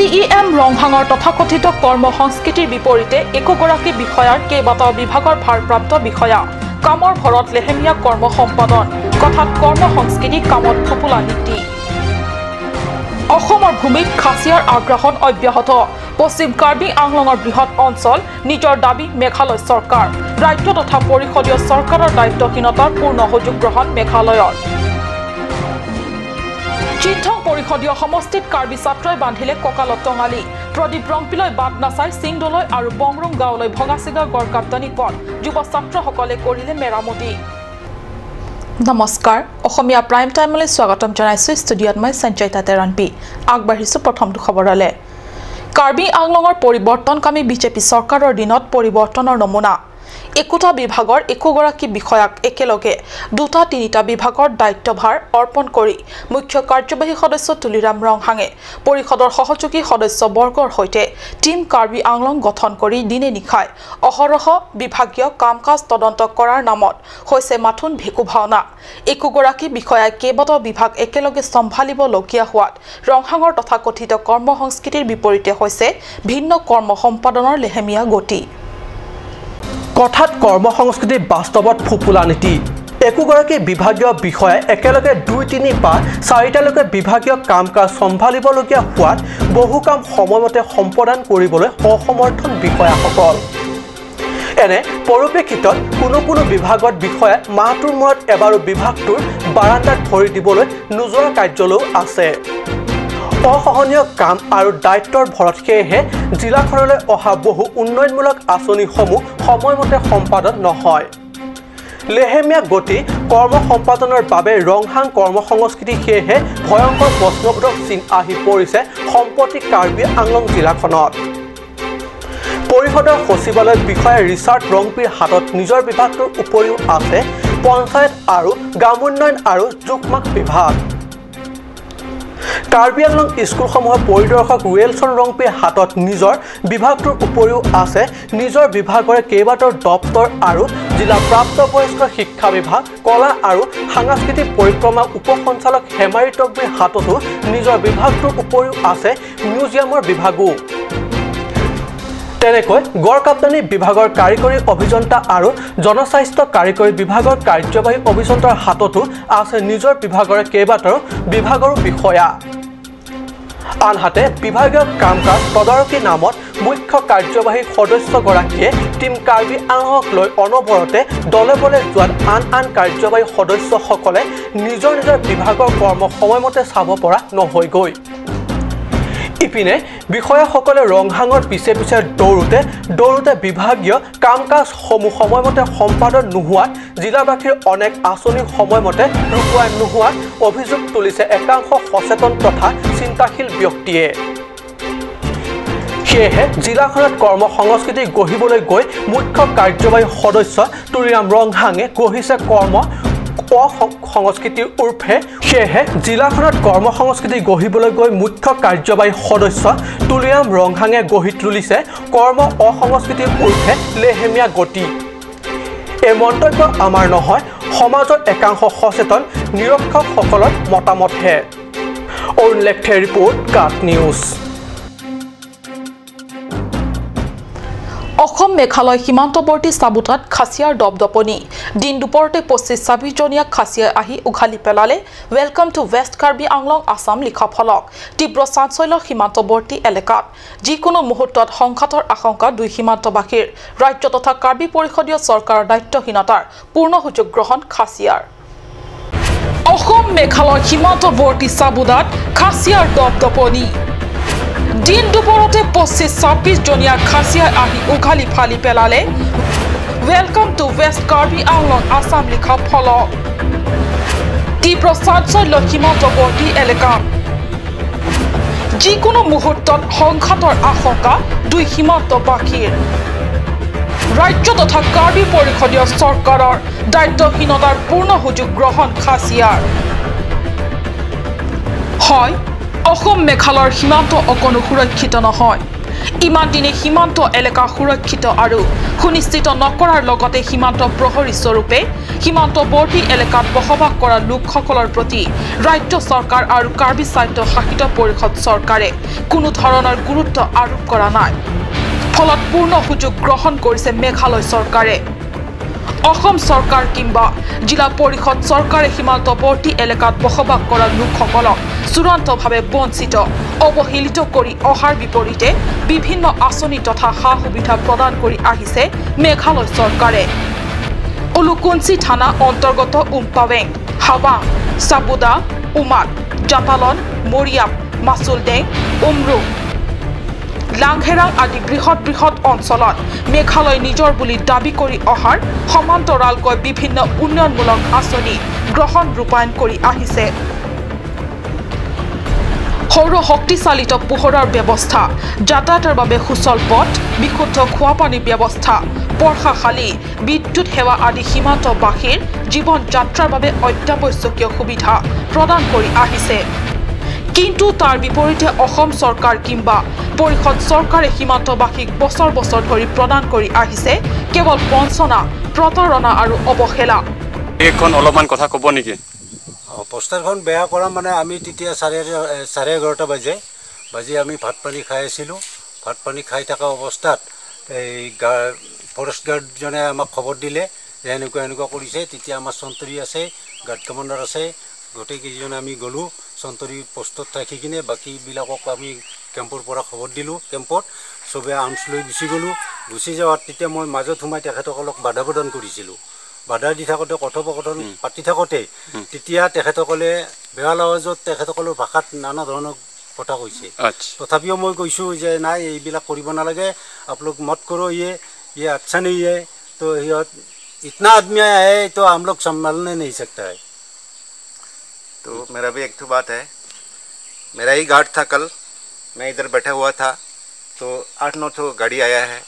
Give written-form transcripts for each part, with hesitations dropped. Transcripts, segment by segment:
TEM ৰংহাঙৰ তথাকথিত কৰ্মসংস্কৃতিৰ বিপৰীতে একোগৰাকী বিষয়াৰ কেইবাটাও বিভাগৰ ভাৰপ্ৰাপ্ত বিষয়া কামৰ ভৰত লেহেমীয়া কৰ্ম সম্পাদন কথাত কৰ্মসংস্কৃতি কামত ফুপুলা নীতি অসমৰ ভূমিত খাচিয়াৰ আগ্ৰাসন অব্যাহত পশ্চিম কাৰ্বি আংলঙৰ বৃহৎ অঞ্চল নিজৰ দাবী মেঘালয় চৰকাৰ ৰাজ্য তথা পৰিষদীয় চৰকাৰৰ দায়িত্বহীনতাৰ পূৰ্ণ সুযোগ গ্ৰহণ মেঘালয়ৰ চিঠং পৰিষদীয় সমষ্টিত কাৰ্বি ছাত্ৰই বান্ধিলে কঁকালত টঙালি প্ৰদীপ ৰংপিলৈ বাট নাচাই সিংডলৈ আৰু বংৰুং গাঁৱলৈ ভঙাচিগা গড় কাপ্তানি পথ যুৱ ছাত্ৰসকলে কৰিলে মেৰামতি নমস্কাৰ অসমীয়া প্ৰাইম টাইমলৈ স্বাগতম জনাইছো ষ্টুডিঅত মই সঞ্জয়তা তেৰণপি আগবাঢ়িছো প্ৰথমটো খবৰলৈ কাৰ্বি আংলঙৰ পৰিৱৰ্তনকামী বিজেপি চৰকাৰৰ দিনত পৰিৱৰ্তনৰ নমুনা একোটা বিভাগৰ একোগৰাকী বিষয়াক একেলগে দুটা তিনিটা বিভাগৰ দায়িত্বভাৰ অৰ্পণ কৰি মুখ্য কাৰ্যবাহী সদস্য তুলিৰাম ৰংহাঙে পৰিষদৰ সহযোগী সদস্য বৰ্গৰ সৈতে টিম কাৰ্বি আংলং গঠন কৰি দিনে নিশাই অহৰহ বিভাগীয় কাম-কাজ তদন্ত কৰাৰ নামত হৈছে মাথোন ভেকু ভাওনা একোগৰাকী বিষয়াই কেইবাটাও বিভাগ একেলগে চম্ভালিবলগীয়া হোৱাত ৰংহাঙৰ তথাকথিত কৰ্মসংস্কৃতিৰ বিপৰীতে হৈছে ভিন্ন কৰ্ম সম্পাদনৰ লেহেমীয়া গতি কথাত কৰ্মসংস্কৃতি বাস্তৱত ফুপুলা নীতি একোগৰাকী বিভাগীয় বিষয়াই একেলগে 2-3 বা 4টালৈকে বিভাগীয় কাম-কাজ চম্ভালিবলগীয়া হোৱাত বহু কাম সময়মতে সম্পাদন কৰিবলৈ অসমৰ্থন বিষয়াসকল এনে পৰিপ্ৰেক্ষিতত কোনো বিভাগত বিষয়াই মাহটোৰ মূৰত এবাৰো বিভাগটোৰ বাৰান্দাত ভৰি দিবলৈ নোযোৱা কাৰ্যালয়ো আছে অসহনীয় কাম আৰু দায়িত্বৰ ভৰত সেয়েহে জিলাখনলৈ অহা বহু উন্নয়নমূলক আঁচনিসমূহ সময়মতে সম্পাদন নহয় লেহেমীয়া গতি কৰ্ম সম্পাদনৰ বাবে ৰংহাং কৰ্মসংস্কৃতি সেয়েহে ভয়ংকৰ প্ৰশ্নবোধক চিন আহি পৰিছে সম্প্ৰতি কাৰ্বি আংলং জিলাখনত পৰিষদৰ সচিবালয়ত বিষয়া ৰিচাৰ্ড ৰংপিৰ হাতত নিজৰ বিভাগটোৰ উপৰিও আছে পঞ্চায়ত আৰু গ্ৰামোন্নয়ন আৰু যোগমাক বিভাগ কাৰ্বি আংলং স্কুলসমূহৰ পৰিদৰ্শক ৱেলছন ৰংপিৰ হাতত নিজৰ বিভাগটোৰ উপৰিও আছে নিজৰ বিভাগৰে কেইবাটাও দপ্তৰ আৰু জিলা প্ৰাপ্তবয়স্ক শিক্ষা বিভাগ কলা আৰু সাংস্কৃতিক পৰিক্ৰমা উপসঞ্চালক হেমাৰী টকবিৰ হাততো নিজৰ বিভাগটোৰ উপৰিও আছে মিউজিয়ামৰ বিভাগো তেনেকৈ গড় কাপ্তানি বিভাগৰ কাৰিকৰী অভিযন্তা আৰু জনস্বাস্থ্য কাৰিকৰী বিভাগৰ কাৰ্যবাহী অভিযন্তাৰ হাততো আছে নিজৰ বিভাগৰে কেইবাটাও বিভাগৰ বিষয়া আনহাতে বিভাগীয় কাম-কাজ তদাৰকী নামত মুখ্য কাৰ্যবাহী সদস্যগৰাকীয়ে টিম কাৰ্বি আংলঙক লৈ অনবৰতে দলে বলে যোৱাত আন কাৰ্যবাহী সদস্যসকলে নিজৰ বিভাগৰ কৰ্ম সময়মতে চাব পৰা নহয়গৈ ইপিনে বিষয়াসকলে ৰংহাঙৰ পিছে দৌৰোতে বিভাগীয় কাম-কাজসমূহ সময়মতে সম্পাদন নোহোৱাত জিলাবাসীৰ অনেক আঁচনি সময়মতে ৰূপায়ণ নোহোৱাত অভিযোগ তুলিছে একাংশ সচেতন তথা চিন্তাশীল ব্যক্তিয়ে সেয়েহে জিলাখনত কৰ্মসংস্কৃতি গঢ়িবলৈ গৈ মুখ্য কাৰ্যবাহী সদস্য তুলিৰাম ৰংহাঙে গঢ়িছে সংস্কৃতিৰ উৰ্ফে সেয়েহে জিলাখনত কৰ্মসংস্কৃতি গঢ়িবলৈ গৈ মুখ্য কাৰ্যবাহী সদস্য তুলিৰাম ৰংহাঙে গঢ়ি তুলিছে কৰ্ম অসংস্কৃতিৰ উৰ্ফে লেহেমীয়া গতি এই মন্তব্য আমাৰ নহয় সমাজৰ একাংশ সচেতন নিৰক্ষকসকলৰ মতামতহে অৰুণলেখে ৰিপৰ্ট কাট নিউজ অসম মেঘালয় সীমান্তৱৰ্তী চাবুতাত খাচিয়াৰ দপদপনি দিন দুপৰতে 25-26 জনীয়া খাচিয়াই আহি উঘালি পেলালে welcome to West Karbi Anglong Assam লিখা ফলক তীব্ৰ চাঞ্চল্য সীমান্তৱৰ্তী এলেকাত যিকোনো মুহূৰ্তত সংঘাতৰ আশংকা দুই সীমান্তবাসীৰ ৰাজ্য তথা কাৰ্বি পৰিষদীয় চৰকাৰৰ দায়িত্বহীনতাৰ পূৰ্ণ সুযোগ গ্ৰহণ খাচিয়াৰ অসম মেঘালয় সীমান্তৱৰ্তী চাবুতাত খাচিয়াৰ দপদপনি দিন দুপৰতে 25-26 জনীয়া খাচিয়াই আহি উঘালি ফালি পেলালে welcome to West Karbi Anglong Assam লিখা ফলক তীব্ৰ চাঞ্চল্য সীমান্তৱৰ্তী এলেকাত যিকোনো মুহূৰ্তত সংঘাতৰ আশংকা দুই সীমান্তবাসীৰ ৰাজ্য তথা কাৰ্বি পৰিষদীয় চৰকাৰৰ দায়িত্বহীনতাৰ পূৰ্ণ সুযোগ গ্ৰহণ খাচিয়াৰ হয় অসম মেঘালয়ৰ সীমান্ত অকণো সুৰক্ষিত নহয় ইমান দিনে সীমান্ত এলেকা সুৰক্ষিত আৰু সুনিশ্চিত নকৰাৰ লগতে সীমান্ত প্ৰহৰী স্বৰূপে সীমান্তৱৰ্তী এলেকাত বসবাস কৰা লোকসকলৰ প্ৰতি ৰাজ্য চৰকাৰ আৰু কাৰ্বি স্বায়ত্ত শাসিত পৰিষদ চৰকাৰে কোনো ধৰণৰ গুৰুত্ব আৰোপ কৰা নাই ফলত পূৰ্ণ সুযোগ গ্ৰহণ কৰিছে মেঘালয় চৰকাৰে অসম চৰকাৰ কিংবা জিলা পৰিষদ চৰকাৰে সীমান্তৱৰ্তী এলেকাত বসবাস কৰা লোকসকলক চূড়ান্তভাৱে বঞ্চিত অৱহেলিত কৰি অহাৰ বিপৰীতে বিভিন্ন আঁচনি তথা সা সুবিধা প্ৰদান কৰি আহিছে মেঘালয় চৰকাৰে উলুকুঞ্চি থানা অন্তৰ্গত উমপাৱেং হাৱাং চাবুদা উমাত জাপালন মৰিয়াম মাছুলডেং উমৰু লাংহেৰাং আদি বৃহৎ অঞ্চলত মেঘালয় নিজৰ বুলি দাবী কৰি অহাৰ সমান্তৰালকৈ বিভিন্ন উন্নয়নমূলক আঁচনি গ্ৰহণ ৰূপায়ণ কৰি আহিছে সৌৰ শক্তিচালিত পোহৰৰ ব্যৱস্থা যাতায়াতৰ বাবে সুচল পথ বিশুদ্ধ খোৱা পানীৰ ব্যৱস্থা পঢ়াশালী বিদ্যুৎ সেৱা আদি সীমান্তবাসীৰ জীৱন যাত্ৰাৰ বাবে অত্যাৱশ্যকীয় সুবিধা প্ৰদান কৰি আহিছে কিন্তু তাৰ বিপৰীতে অসম চৰকাৰ কিংবা পৰিষদ চৰকাৰে সীমান্তবাসীক বছৰ ধৰি প্ৰদান কৰি আহিছে কেৱল বঞ্চনা প্ৰতাৰণা আৰু অৱহেলা এখন অলপমান কথা ক'ব নেকি পোষ্টাৰখন বেয়া কৰা মানে আমি তেতিয়া 11:30 বাজে আমি ভাত পানী খাই আছিলোঁ ভাত পানী খাই থকা অৱস্থাত এই ফৰেষ্ট গাৰ্ডজনে আমাক খবৰ দিলে যে এনেকুৱা কৰিছে তেতিয়া আমাৰ সন্তৰী আছে গাৰ্ড কমাণ্ডাৰ আছে গোটেইকেইজন আমি গ'লোঁ সন্তৰী পোষ্টত থাকি কিনে বাকীবিলাকক আমি কেম্পৰ পৰা খবৰ দিলোঁ কেম্পত চবে আৰ্মছ লৈ গুচি যাওয়াত তেতিয়া মই মাজত সোমাই তেখেতসকলক বাধা প্ৰদান কৰিছিলোঁ বাধা দি থাকোঁতে কথোপকথন পাতি থাকোঁতে তেতিয়া তেখেতসকলে বেয়া আৱাজত তেখেতসকলৰ ভাষাত নানা ধৰণৰ কথা কৈছে তথাপিও মই কৈছোঁ যে নাই এইবিলাক কৰিব নালাগে আপোনালোক মত কৰো ये अच्छा नहीं है तो इतना आदमी आया है तो हम लोग संभालने नहीं सकता है तो मेरा भी एक तो बात है मेरा ही गार्ड था कल मैं इधर बैठा हुआ था तो 8-9 तो गाड़ी आया है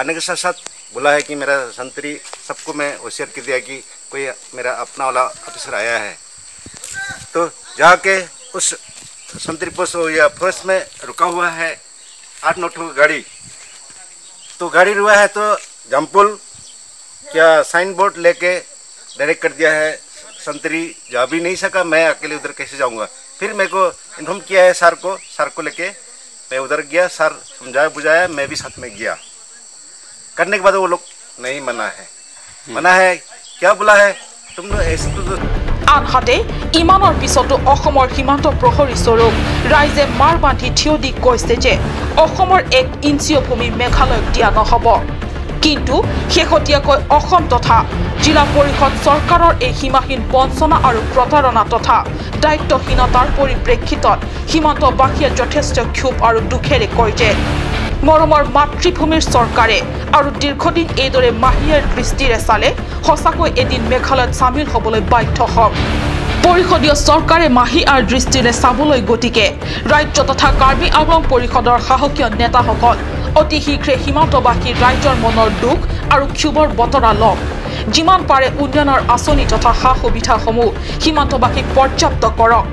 आने के साथ साथ बोला है कि मेरा संतरी सबको मैं होशियार कर दिया कि कोई मेरा अपना वाला ऑफिसर आया है तो जाके उस संतरी पोस्ट या फर्स्ट में रुका हुआ है 8-9 तो गाड़ी तो गाड़ी रुआ है तो जमपुल क्या साइन बोर्ड लेके डायरेक्ट कर दिया है संतरी जा भी नहीं सका मैं अकेले उधर कैसे जाऊंगा फिर मेरे को इन्फॉर्म किया है सर को लेके मैं उधर गया सर समझाया बुझाया मैं भी साथ में गया करने के बाद वो लोग नहीं मना है क्या बोला है तुम लोग ऐसे तो আনহাতে ইমানৰ পিছতো অসমৰ সীমান্ত প্ৰহৰী স্বৰূপ ৰাইজে মাৰ বান্ধি থিয় দি কৈছে যে অসমৰ 1 ইঞ্চিও ভূমি মেঘালয়ক দিয়া নহব কিন্তু শেহতীয়াকৈ অসম তথা জিলা পৰিষদ চৰকাৰৰ এই সীমাহীন বঞ্চনা আৰু প্ৰতাৰণা তথা দায়িত্বহীনতাৰ পৰিপ্ৰেক্ষিতত সীমান্তবাসীয়ে যথেষ্ট ক্ষোভ আৰু দুখেৰে কয় যে মৰমৰ মাতৃভূমিৰ চৰকাৰে আৰু দীৰ্ঘদিন এইদৰে মাহিয়াৰ দৃষ্টিৰে চালে সঁচাকৈ এদিন মেঘালয়ত সামিল হ'বলৈ বাধ্য হ'ম পৰিষদীয় চৰকাৰে মাহিয়াৰ দৃষ্টিৰে চাবলৈ গতিকে ৰাজ্য তথা কাৰ্বি আংলং পৰিষদৰ সাহসীয় নেতাসকল অতি শীঘ্ৰে সীমান্তবাসীৰ ৰাজ্যৰ মনৰ দুখ আৰু ক্ষোভৰ বতৰা লওক যিমান পাৰে উন্নয়নৰ আঁচনি তথা সা সুবিধাসমূহ সীমান্তবাসীক পৰ্যাপ্ত কৰক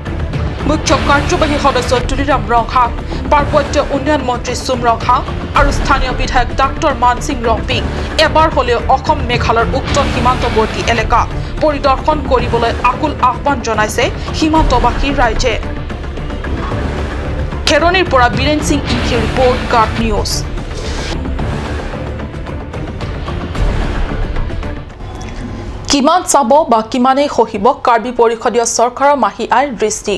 মুখ্য কাৰ্যবাহী সদস্য তুলিৰাম ৰংহাং পাৰ্বত্য উন্নয়ন মন্ত্ৰী সুম ৰংহাং আৰু স্থানীয় বিধায়ক ডাক্তৰ মানসিং ৰংপিং এবাৰ হলেও অসম মেঘালয়ৰ উক্ত সীমান্তৱৰ্তী এলেকা পৰিদৰ্শন কৰিবলৈ আকুল আহ্বান জনাইছে সীমান্তবাসীৰ ৰাইজে খেৰনিৰ পৰা বীৰেন সিং ইংকি ৰিপৰ্ট গাৰ্ড নিউজ কিমান চাব বা কিমানেই সহিব কাৰ্বি পৰিষদীয় চৰকাৰৰ মাহি আইৰ দৃষ্টি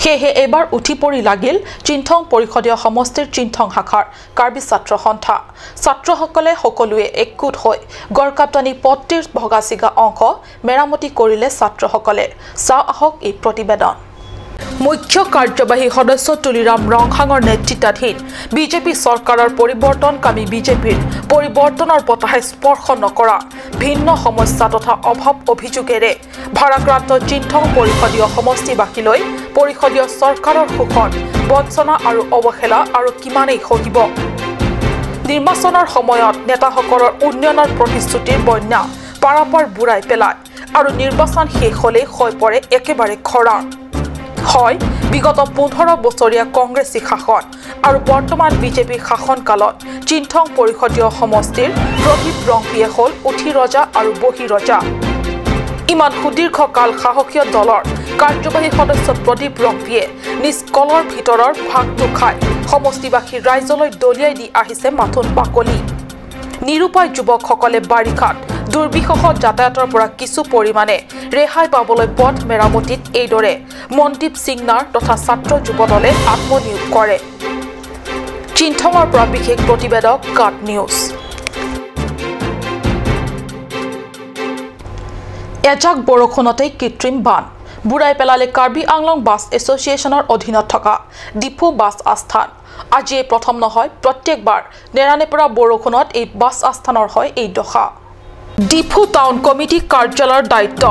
সেয়ে এবাৰ উঠি পৰি লাগিল চিন্থং পৰিষদীয় সমষ্টিৰ চিন্থং শাখাৰ কাৰ্বি ছাত্ৰ সন্থা ছাত্ৰসকলে সকলোৱে একগোট হৈ গড়কাপ্তানি পট্টিৰ ভগাচিগা অংশ মেৰামতি কৰিলে ছাত্ৰসকলে চাও আহক এই প্ৰতিবেদন মুখ্য কাৰ্যবাহী সদস্য তুলিৰাম ৰংহাঙৰ নেতৃত্বাধীন বিজেপি চৰকাৰৰ পৰিৱৰ্তনকামী বিজেপিৰ পৰিৱৰ্তনৰ পতাহে স্পৰ্শ নকৰা ভিন্ন সমস্যা তথা অভাৱ অভিযোগেৰে ভাৰাক্ৰান্ত চিন্থং পৰিষদীয় সমষ্টিবাসীলৈ পৰিষদীয় চৰকাৰৰ শোষণ বঞ্চনা আৰু অৱহেলা আৰু কিমানেই সহিব নিৰ্বাচনৰ সময়ত নেতাসকলৰ উন্নয়নৰ প্ৰতিশ্ৰুতিৰ বন্যা পাৰাপাৰ বুৰাই পেলায় আৰু নিৰ্বাচন শেষ হ'লেই হৈ পৰে একেবাৰে খৰাং হয় বিগত 15 বছৰীয়া কংগ্ৰেছী শাসন আৰু বৰ্তমান বিজেপিৰ শাসনকালত চিন্থং পৰিষদীয় সমষ্টিৰ প্ৰদীপ ৰংপিয়ে হ'ল উঠি ৰজা আৰু বহি ৰজা ইমান সুদীৰ্ঘকাল শাসকীয় দলৰ কাৰ্যবাহী সদস্য প্ৰদীপ ৰংপিয়ে নিজ কলৰ ভিতৰৰ ভাগটো খাই সমষ্টিবাসী ৰাইজলৈ দলিয়াই দি আহিছে মাথোন বাকলি নিৰুপায় যুৱকসকলে বাৰিষাত দুৰ্বিষহ যাতায়াতৰ পৰা কিছু পৰিমাণে ৰেহাই পাবলৈ পথ মেৰামতিত এইদৰে মনদীপ সিংনাৰ তথা ছাত্ৰ যুৱ দলে আত্মনিয়োগ কৰে চিন্থঙৰ পৰা বিশেষ প্ৰতিবেদক কাট নিউজ এজাক বৰষুণতেই কৃত্ৰিম বান বুঢ়াই পেলালে কাৰ্বি আংলং বাছ এছ'চিয়েশ্যনৰ অধীনত থকা ডিপু বাছ আস্থান আজিয়ে প্ৰথম নহয় প্ৰত্যেকবাৰ নেৰানেপেৰা বৰষুণত এই বাছ আস্থানৰ হয় এই দশা ডিফু টাউন কমিটি কাৰ্যালয়ৰ দায়িত্ব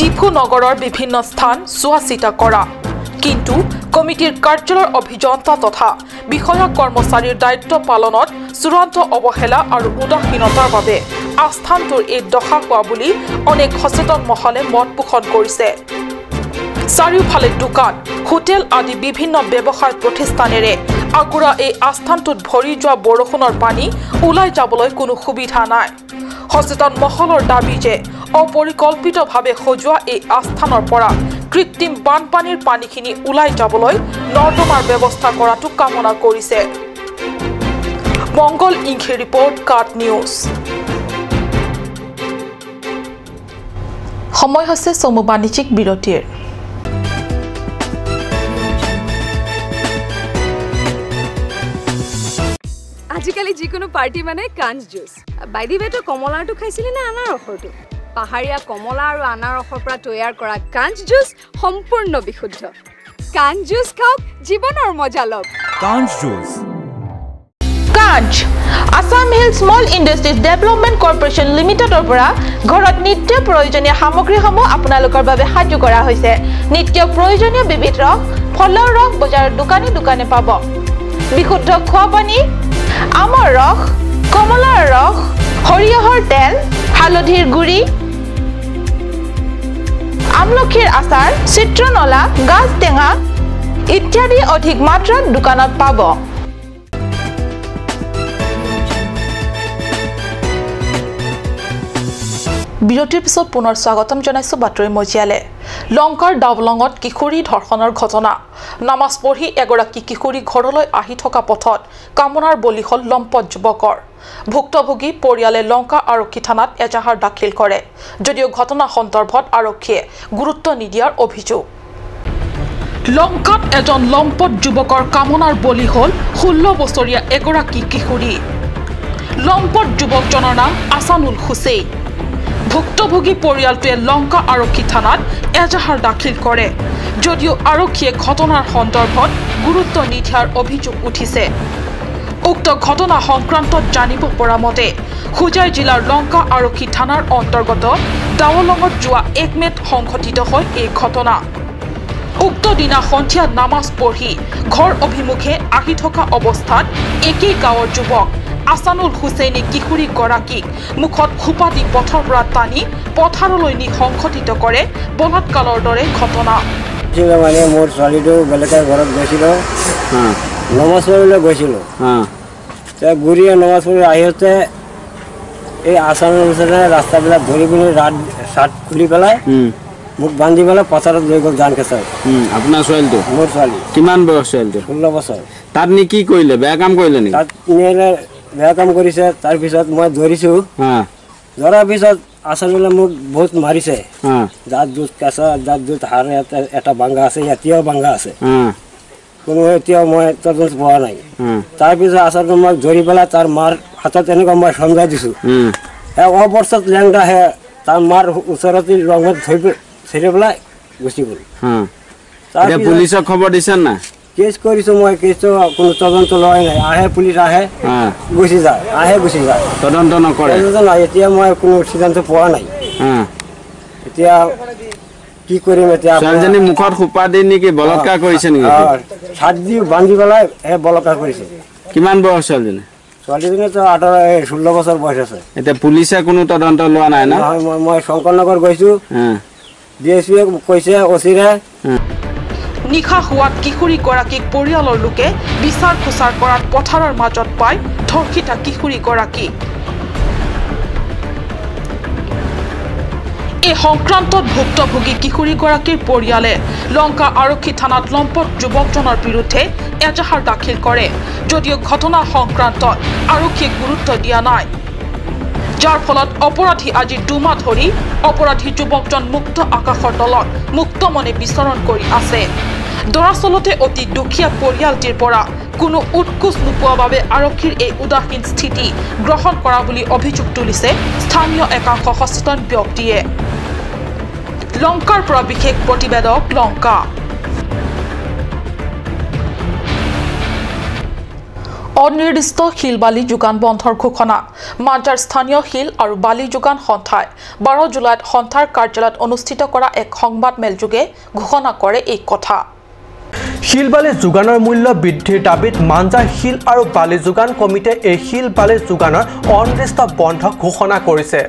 ডিফু নগৰৰ বিভিন্ন স্থান চোৱা চিতা কৰা কিন্তু কমিটিৰ কাৰ্যালয়ৰ অভিযন্তা তথা বিষয়া কৰ্মচাৰীৰ দায়িত্ব পালনত চূড়ান্ত অৱহেলা আৰু উদাসীনতাৰ বাবে আস্থানটোৰ এই দশা হোৱা বুলি অনেক সচেতন মহলে মত পোষণ কৰিছে চাৰিওফালে দোকান হোটেল আদি বিভিন্ন ব্যৱসায় প্ৰতিষ্ঠানেৰে আগুৰা এই আস্থানটোত ভৰি যোৱা বৰষুণৰ পানী ওলাই যাবলৈ কোনো সুবিধা নাই সচেতন মহলৰ দাবী যে অপৰিকল্পিতভাৱে সজোৱা এই আস্থানৰ পৰা কৃত্ৰিম বানপানীৰ পানীখিনি ওলাই যাবলৈ নৰ্দমাৰ ব্যৱস্থা কৰাটো কামনা কৰিছে মংগল ইংঘে ৰিপৰ্ট কাট নিউজ সময় হৈছে চমু বাণিজ্যিক বিৰতিৰ আজিকালি যিকোনো পাৰ্টি মানে কাঞ্চ জুচ বাইদি বেটো কমলাটো খাইছিলি না আনাৰসৰটো পাহাৰীয়া কমলা আৰু আনাৰসৰ পৰা তৈয়াৰ কৰা কাঞ্চ জুচ সম্পূৰ্ণ বিশুদ্ধ কাঞ্চ জুচ খাওক জীৱনৰ মজা লওক কাঞ্চ জুচ কাঞ্চ Assam hill small industries development corporation লিমিটেডৰ পৰা ঘৰত নিত্য প্ৰয়োজনীয় সামগ্ৰীসমূহ আপোনালোকৰ বাবে সাজু কৰা হৈছে নিত্য প্ৰয়োজনীয় বিবিধ ৰস ফলৰ ৰস বজাৰৰ দোকানে দোকানে পাব বিশুদ্ধ খোৱা পানী আমৰ ৰস কমলাৰ ৰস সৰিয়হৰ তেল হালধিৰ গুড়ি আমলখিৰ আচাৰ চিত্ৰনলা গাজ টেঙা ইত্যাদি অধিক মাত্ৰাত দোকানত পাব বিৰতিৰ পিছত পুনৰ স্বাগতম জনাইছো বাতৰি মজিয়ালে লংকাৰ ডাবলঙত কিশোৰী ধৰ্ষণৰ ঘটনা নামাজ পঢ়ি এগৰাকী কিশোৰী ঘৰলৈ আহি থকা পথত কামনাৰ বলি হ'ল লম্পট যুৱকৰ ভুক্তভোগী পৰিয়ালে লংকা আৰক্ষী থানাত এজাহাৰ দাখিল কৰে যদিও ঘটনা সন্দৰ্ভত আৰক্ষীয়ে গুৰুত্ব নিদিয়াৰ অভিযোগ লংকাত এজন লম্পট যুৱকৰ কামনাৰ বলি হ'ল 16 বছৰীয়া এগৰাকী কিশোৰী লম্পট যুৱকজনৰ নাম আসানুল হুছেইন ভুক্তভোগী পৰিয়ালটোৱে লংকা আৰক্ষী থানাত এজাহাৰ দাখিল কৰে যদিও আৰক্ষীয়ে ঘটনাৰ সন্দৰ্ভত গুৰুত্ব নিদিয়াৰ অভিযোগ উঠিছে উক্ত ঘটনা সংক্ৰান্তত জানিব পৰা মতে হুজাই জিলাৰ লংকা আৰক্ষী থানাৰ অন্তৰ্গত ডাৱলঙত যোৱা 1 মেত সংঘটিত হয় এই ঘটনা উক্ত দিনা সন্ধিয়া নামাজ পঢ়ি ঘৰ অভিমুখে আহি থকা অৱস্থাত একেই গাঁৱৰ যুৱক আসানুল হুছেইনে কিশোৰী গৰাকীক মুখত খোপা দি পথৰ পৰা টানি পথাৰলৈ নি সংঘটিত কৰে বলাৎকাৰৰ দৰে ঘটনা মানে মোৰ ছোৱালীটো বেলেগৰ ঘৰত গৈছিল নমাজ পঢ়িবলৈ গৈছিল ঘূৰি নমাজ পঢ়ি আহিতে এই আসানুল হুছেইনে ৰাস্তাবিলাক ধৰি পিনি চাৰ্ট খুলি পেলাই মোক বান্ধি পেলাই পথাৰত লৈ গ'ল জান কেঁচাই আপোনাৰ ছোৱালীটো মোৰ ছোৱালী কিমান বয়স ছোৱালীটো 16 বছৰ তাত নি কি কৰিলে বেয়া কাম কৰিলে নেকি তাত নিলে বেয়া কাম কৰিছে তাৰপিছত মই ধৰিছোঁ ধৰাৰ পিছত আসানুলে মোক বহুত মাৰিছে দাঁত দুট কেঁচা দাঁত দুট হাড় এটা ভাঙা আছে এতিয়াও ভাঙা আছে কোনো এতিয়াও মই তদন্ত পোৱা নাই তাৰপিছত আসানুলে মই ধৰি পেলাই তাৰ মাৰ হাতত এনেকুৱা মই সমজাই দিছোঁ অৱস্থাত লেংডাহে তাৰ মাৰ ওচৰতে ৰঙত ধৰি পেলাই গুচি গ'ল পুলিচক খবৰ দিছে না কেছ কৰিছোঁ মই কেছটো কোনো তদন্ত লোৱাই নাই আহে পুলিচ আহে গুচি যায় তদন্ত নকৰে এতিয়া মই কোনো সিদ্ধান্ত পোৱা নাই এতিয়া কি কৰিম এতিয়া ছোৱালীজনী মুখত খোপা দি নেকি বলৎকাৰ কৰিছে নেকি ছাট দি বান্ধি পেলাই বলৎকাৰ কৰিছে কিমান বয়স ছোৱালীজনী ছোৱালীজনীতো 16 বছৰ বয়স আছে এতিয়া পুলিচে কোনো তদন্ত লোৱা নাই না মই শংকৰনগৰ গৈছোঁ ডিএছপিয়ে কৈছে অচিৰে নিশা হোৱাত কিশোৰীগৰাকীক পৰিয়ালৰ লোকে বিচাৰ খোচাৰ কৰাত পথাৰৰ মাজত পাই ধৰ্ষিতা কিশোৰীগৰাকী এই সংক্ৰান্তত ভুক্তভোগী কিশোৰীগৰাকীৰ পৰিয়ালে লংকা আৰক্ষী থানাত লম্পট যুৱকজনৰ বিৰুদ্ধে এজাহাৰ দাখিল কৰে যদিও ঘটনা সংক্ৰান্তত আৰক্ষীয়ে গুৰুত্ব দিয়া নাই যাৰ ফলত অপৰাধী আজি 2 মাহ ধৰি অপৰাধী যুৱকজন মুক্ত আকাশৰ তলত মুক্ত মনে বিচৰণ কৰি আছে দৰাচলতে অতি দুখীয়া পৰিয়ালটিৰ পৰা কোনো উৎকোচ নোপোৱা বাবে আৰক্ষীৰ এই উদাসীন স্থিতি গ্ৰহণ কৰা বুলি অভিযোগ তুলিছে স্থানীয় একাংশ সচেতন ব্যক্তিয়ে লংকাৰ পৰা বিশেষ প্ৰতিবেদক লংকা অনিৰ্দিষ্ট শিল বালি যোগান বন্ধৰ ঘোষণা মাজাৰ স্থানীয় শিল আৰু বালি যোগান সন্থাই 12 জুলাইত সন্থাৰ কাৰ্যালয়ত অনুষ্ঠিত কৰা এক সংবাদ মেলযোগে ঘোষণা কৰে এই কথা শিল বালি যোগানৰ মূল্য বৃদ্ধিৰ দাবীত মাঞ্জাৰ শিল আৰু বালি যোগান কমিটিয়ে এই শিল বালি যোগানৰ অনিৰ্দিষ্ট বন্ধ ঘোষণা কৰিছে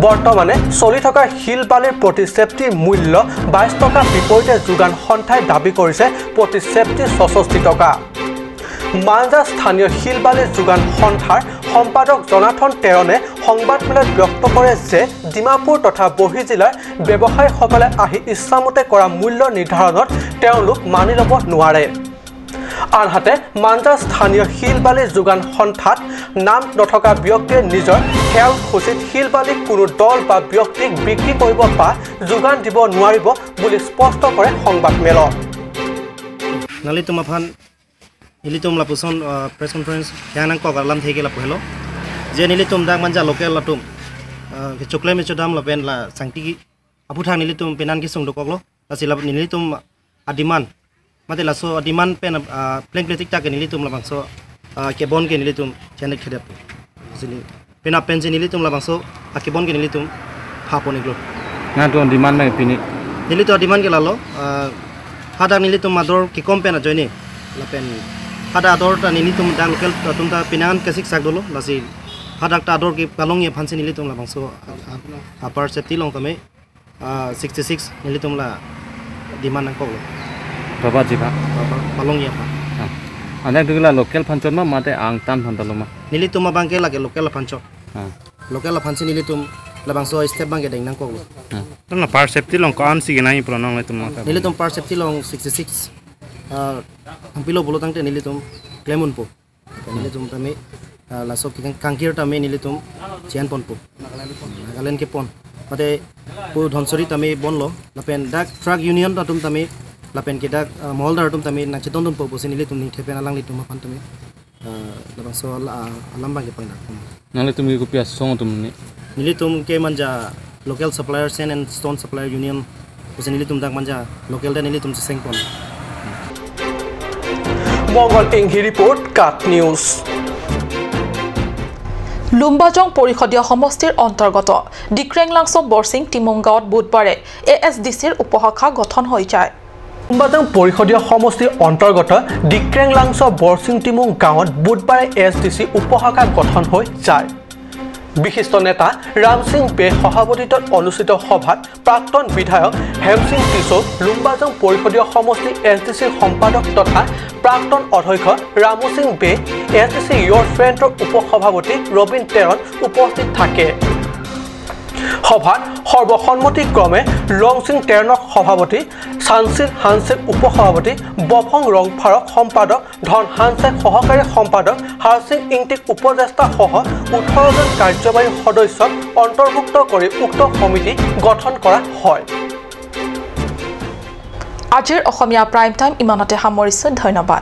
বৰ্তমানে চলি থকা শিল বালিৰ প্ৰতি সেফটিৰ মূল্য 22 টকা বিপৰীতে যোগান সন্থাই দাবী কৰিছে প্ৰতি সেফটি 66 টকা মাঞ্জাৰ স্থানীয় শিল বালি যোগান সন্থাৰ সম্পাদক জনাথন তেৰণে সংবাদমেলত ব্যক্ত কৰে যে ডিমাপুৰ তথা বহি জিলাৰ ব্যৱসায়ীসকলে আহি ইচ্ছামতে কৰা মূল্য নিৰ্ধাৰণত তেওঁলোক মানি ল'ব নোৱাৰে আনহাতে মাঞ্জাৰ স্থানীয় শিল বালি যোগান সন্থাত নাম নথকা ব্যক্তিয়ে নিজৰ খেয়াল খুচিত শিল বালি কোনো দল বা ব্যক্তিক বিক্ৰী কৰিব বা যোগান দিব নোৱাৰিব বুলি স্পষ্ট কৰে সংবাদমেলত নালিতুম Affan Nilitum lapuson press conference yang nang kok alam theke lapu hello je nilitum dang manja local latum chokle me chodam lapen la sangti apu thang nilitum penan ki sungdo koklo la silap nilitum adiman mate la so adiman pen plain plastic ta ke nilitum la bangso ke bon ke nilitum chanek khedap sili pena pen je nilitum la bangso ke bon ke nilitum phaponi glo na to adiman me pini nilitum adiman ke lalo hada nilitum mador ki kom pen joini la pen hada ador ta nilitum dang local tum ta pinan kesik sak dolo lasi hada ta ador ki palong ye phansi nilitum la bangso apar safety long tame 66 nilitum la diman ko lo baba jiba palong ye ada dugula local phanchon ma mate ang tan phantal ma nilitum ma bangke lage local phancho local phansi nilitum la bangso step bangke deng nang ko lo na par safety long ko an sige nai pronong le tum nilitum par safety long 66 hampilo bolo tangte nilitum clemon po nilitum tame lasok kangkir tame nilitum chian pon po nagalen ke pon mate pu dhonsori tame bonlo lapen dak truck union tum tame lapen ke dak moldar tum tame na chiton po posin nilitum ni thepena lang litum pan tame labang so alamba ke pang nale tum ki kopia song tum ni nilitum ke manja local supplier sand and stone supplier union posin nilitum dak manja local da nilitum seng pon Mongol Inghi report Kat News Lumbajong পৰিষদীয় সমষ্টিৰ অন্তৰ্গত ডিক্ৰেংলাংছ বৰসিং টিমংগাঁৱত বুধবাৰে এএছডিচিৰ উপশাখা গঠন হৈ যায় লুম্বাজং পৰিষদীয় সমষ্টিৰ অন্তৰ্গত ডিক্ৰেংলাংছ বৰসিং টিমং গাঁৱত বুধবাৰে এএছডিচি উপশাখা গঠন হৈ যায় বিশিষ্ট নেতা ৰাম সিং বে সভাপতিত্বত অনুষ্ঠিত সভাত প্ৰাক্তন বিধায়ক হেম সিং টিছৌ লুম্বাজং পৰিষদীয় সমষ্টি এছডিচিৰ সম্পাদক তথা প্ৰাক্তন অধ্যক্ষ ৰামু সিং বে এছডিচি ইয়ৰ ফ্ৰেণ্ডৰ উপসভাপতি ৰবীন তেৰণ উপস্থিত থাকে সভাত সৰ্বসন্মতিক্ৰমে লং সিং তেৰণক সভাপতি চানচিল হানচেক উপসভাপতি বফং ৰংফাৰক সম্পাদক ধন হানচেক সহকাৰী সম্পাদক হাৰসিং ইংটিক উপদেষ্টা সহ 18 জন কাৰ্যবাহী সদস্যক অন্তৰ্ভুক্ত কৰি উক্ত সমিতি গঠন কৰা হয় আজিৰ অসমীয়া প্ৰাইম টাইম ইমানতে সামৰিছো ধন্যবাদ